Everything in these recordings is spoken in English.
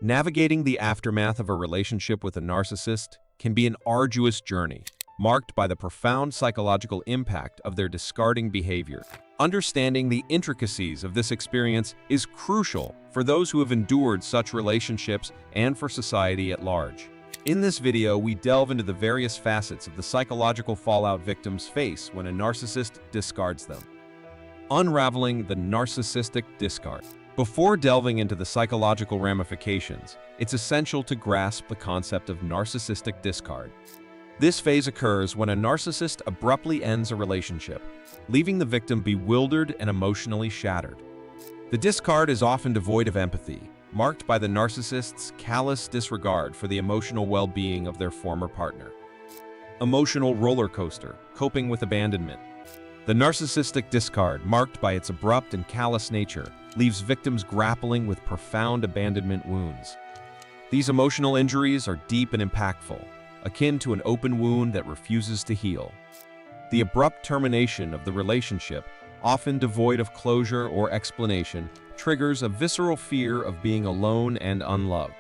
Navigating the aftermath of a relationship with a narcissist can be an arduous journey, marked by the profound psychological impact of their discarding behavior. Understanding the intricacies of this experience is crucial for those who have endured such relationships and for society at large. In this video, we delve into the various facets of the psychological fallout victims face when a narcissist discards them. Unraveling the narcissistic discard. Before delving into the psychological ramifications, it's essential to grasp the concept of narcissistic discard. This phase occurs when a narcissist abruptly ends a relationship, leaving the victim bewildered and emotionally shattered. The discard is often devoid of empathy, marked by the narcissist's callous disregard for the emotional well-being of their former partner. Emotional roller coaster, coping with abandonment. The narcissistic discard, marked by its abrupt and callous nature, leaves victims grappling with profound abandonment wounds. These emotional injuries are deep and impactful, akin to an open wound that refuses to heal. The abrupt termination of the relationship, often devoid of closure or explanation, triggers a visceral fear of being alone and unloved.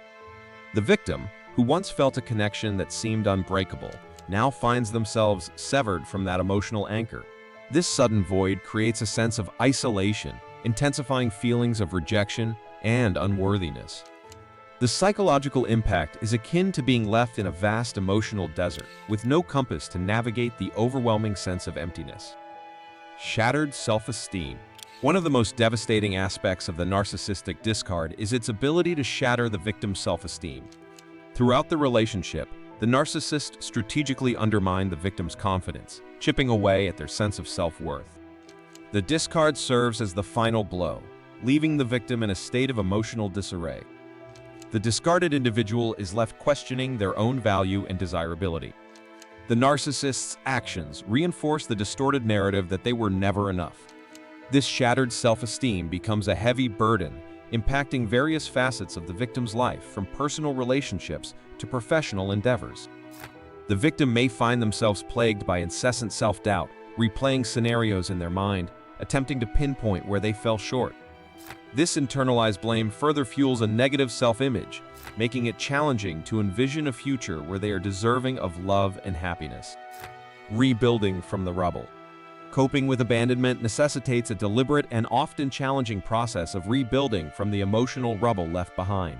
The victim, who once felt a connection that seemed unbreakable, now finds themselves severed from that emotional anchor. This sudden void creates a sense of isolation, intensifying feelings of rejection and unworthiness. The psychological impact is akin to being left in a vast emotional desert, with no compass to navigate the overwhelming sense of emptiness. Shattered self-esteem. One of the most devastating aspects of the narcissistic discard is its ability to shatter the victim's self-esteem. Throughout the relationship, the narcissist strategically undermined the victim's confidence, chipping away at their sense of self-worth. The discard serves as the final blow, leaving the victim in a state of emotional disarray. The discarded individual is left questioning their own value and desirability. The narcissist's actions reinforce the distorted narrative that they were never enough. This shattered self-esteem becomes a heavy burden, impacting various facets of the victim's life, from personal relationships to professional endeavors. The victim may find themselves plagued by incessant self-doubt, replaying scenarios in their mind, attempting to pinpoint where they fell short. This internalized blame further fuels a negative self-image, making it challenging to envision a future where they are deserving of love and happiness. Rebuilding from the rubble. Coping with abandonment necessitates a deliberate and often challenging process of rebuilding from the emotional rubble left behind.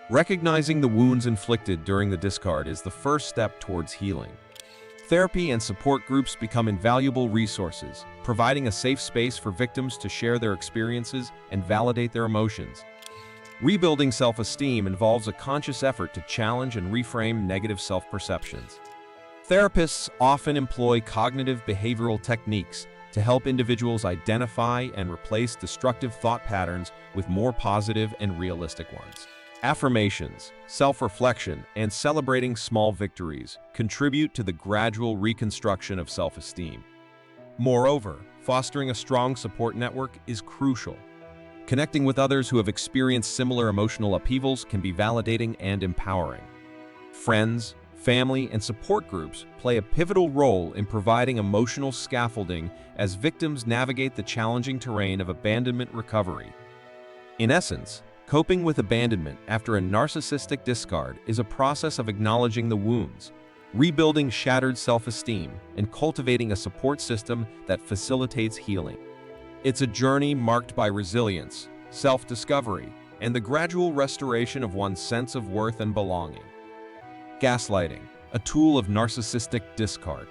Recognizing the wounds inflicted during the discard is the first step towards healing. Therapy and support groups become invaluable resources, providing a safe space for victims to share their experiences and validate their emotions. Rebuilding self-esteem involves a conscious effort to challenge and reframe negative self-perceptions. Therapists often employ cognitive behavioral techniques to help individuals identify and replace destructive thought patterns with more positive and realistic ones. Affirmations, self-reflection, and celebrating small victories contribute to the gradual reconstruction of self-esteem. Moreover, fostering a strong support network is crucial. Connecting with others who have experienced similar emotional upheavals can be validating and empowering. Friends, family, and support groups play a pivotal role in providing emotional scaffolding as victims navigate the challenging terrain of abandonment recovery. In essence, coping with abandonment after a narcissistic discard is a process of acknowledging the wounds, rebuilding shattered self-esteem, and cultivating a support system that facilitates healing. It's a journey marked by resilience, self-discovery, and the gradual restoration of one's sense of worth and belonging. Gaslighting, a tool of narcissistic discard.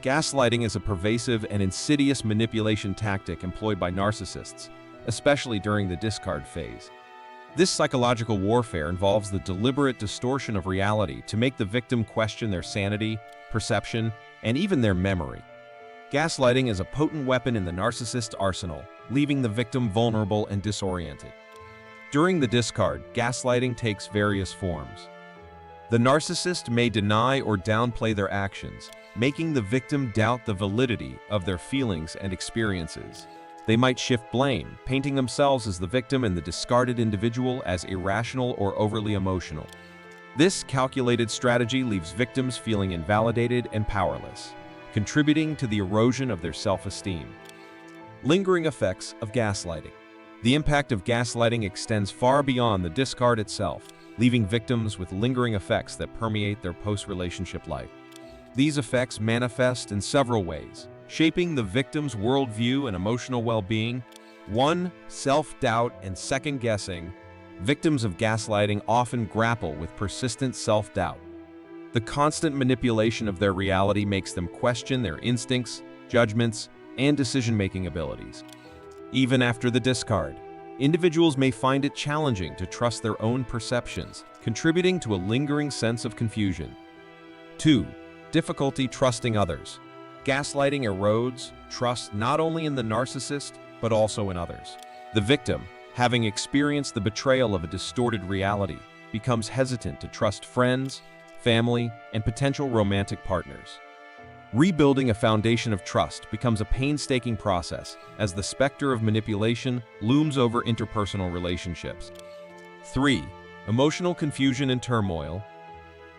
Gaslighting is a pervasive and insidious manipulation tactic employed by narcissists, especially during the discard phase. This psychological warfare involves the deliberate distortion of reality to make the victim question their sanity, perception, and even their memory. Gaslighting is a potent weapon in the narcissist's arsenal, leaving the victim vulnerable and disoriented. During the discard, gaslighting takes various forms. The narcissist may deny or downplay their actions, making the victim doubt the validity of their feelings and experiences. They might shift blame, painting themselves as the victim and the discarded individual as irrational or overly emotional. This calculated strategy leaves victims feeling invalidated and powerless, contributing to the erosion of their self-esteem. Lingering effects of gaslighting. The impact of gaslighting extends far beyond the discard itself, leaving victims with lingering effects that permeate their post-relationship life. These effects manifest in several ways, shaping the victim's worldview and emotional well-being. 1. Self-doubt and second-guessing. Victims of gaslighting often grapple with persistent self-doubt. The constant manipulation of their reality makes them question their instincts, judgments, and decision-making abilities. Even after the discard, individuals may find it challenging to trust their own perceptions, contributing to a lingering sense of confusion. 2. Difficulty trusting others. Gaslighting erodes trust not only in the narcissist, but also in others. The victim, having experienced the betrayal of a distorted reality, becomes hesitant to trust friends, family, and potential romantic partners. Rebuilding a foundation of trust becomes a painstaking process as the specter of manipulation looms over interpersonal relationships. 3. Emotional confusion and turmoil.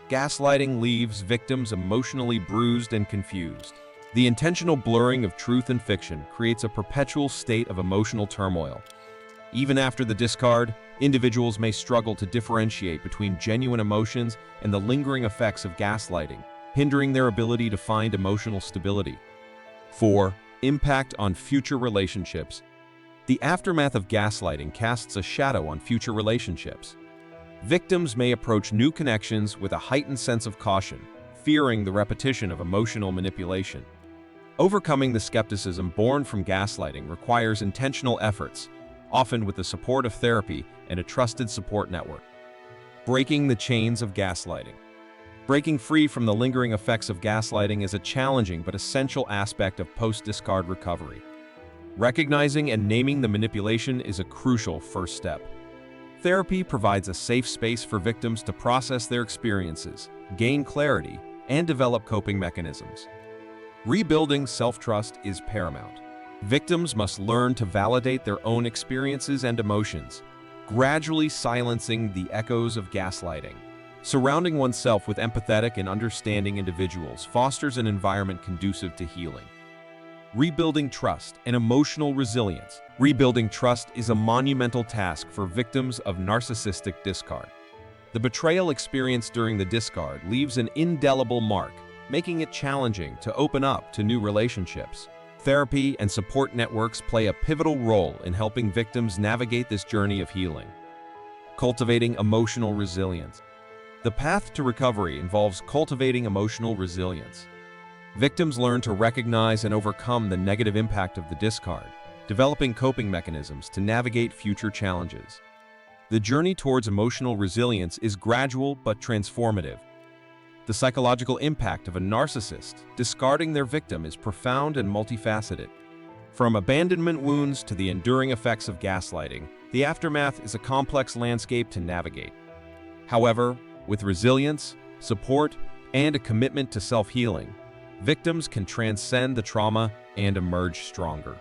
Gaslighting leaves victims emotionally bruised and confused. The intentional blurring of truth and fiction creates a perpetual state of emotional turmoil. Even after the discard, individuals may struggle to differentiate between genuine emotions and the lingering effects of gaslighting, hindering their ability to find emotional stability. 4. Impact on future relationships. The aftermath of gaslighting casts a shadow on future relationships. Victims may approach new connections with a heightened sense of caution, fearing the repetition of emotional manipulation. Overcoming the skepticism born from gaslighting requires intentional efforts, often with the support of therapy and a trusted support network. Breaking the chains of gaslighting. Breaking free from the lingering effects of gaslighting is a challenging but essential aspect of post-discard recovery. Recognizing and naming the manipulation is a crucial first step. Therapy provides a safe space for victims to process their experiences, gain clarity, and develop coping mechanisms. Rebuilding self-trust is paramount. Victims must learn to validate their own experiences and emotions, gradually silencing the echoes of gaslighting. Surrounding oneself with empathetic and understanding individuals fosters an environment conducive to healing. Rebuilding trust and emotional resilience. Rebuilding trust is a monumental task for victims of narcissistic discard. The betrayal experienced during the discard leaves an indelible mark, making it challenging to open up to new relationships. Therapy and support networks play a pivotal role in helping victims navigate this journey of healing. Cultivating emotional resilience. The path to recovery involves cultivating emotional resilience. Victims learn to recognize and overcome the negative impact of the discard, developing coping mechanisms to navigate future challenges. The journey towards emotional resilience is gradual but transformative. The psychological impact of a narcissist discarding their victim is profound and multifaceted. From abandonment wounds to the enduring effects of gaslighting, the aftermath is a complex landscape to navigate. However, with resilience, support, and a commitment to self-healing, victims can transcend the trauma and emerge stronger.